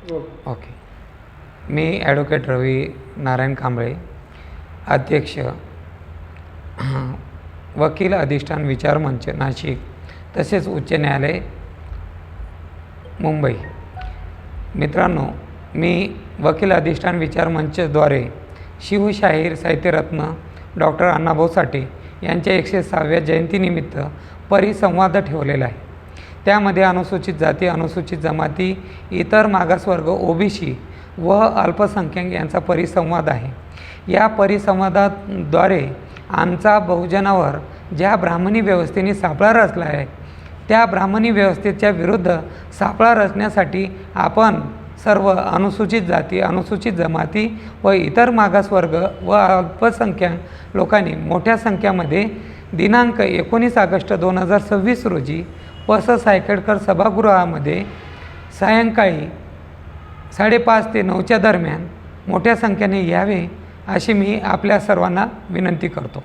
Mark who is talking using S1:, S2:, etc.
S1: Okay. मी advocate रवी नारायण कांबळे, अध्यक्ष वकील अधिष्ठान विचार मंच नाशिक, तसेच उच्च न्यायालय मुंबई. मित्रांनो, मी वकील अधिष्ठान विचार मंचद्वारे शिवशाहीर साहित्यरत्न डॉक्टर अण्णाभाऊ साठे यांच्या 106व्या जयंतीनिमित्त परिसंवाद ठेवलेला आहे. त्यामध्ये अनुसूचित जाती, अनुसूचित जमाती, इतर मागासवर्ग, ओबीसी व अल्पसंख्याक यांचा परिसंवाद आहे. या परिसंवादाद्वारे आमचा बहुजनावर ज्या ब्राह्मणी व्यवस्थेने सापळा रचला आहे, त्या ब्राह्मणी व्यवस्थेच्या विरुद्ध सापळा रचण्यासाठी आपण सर्व अनुसूचित जाती, अनुसूचित जमाती व इतर मागासवर्ग व अल्पसंख्याक लोकांनी मोठ्या संख्येमध्ये दिनांक 19 ऑगस्ट 2026 रोजी पस सायखेडकर सभागृहामध्ये सायंकाळी 5:30 ते 9च्या दरम्यान मोठ्या संख्येने यावे अशी मी आपल्या सर्वांना विनंती करतो.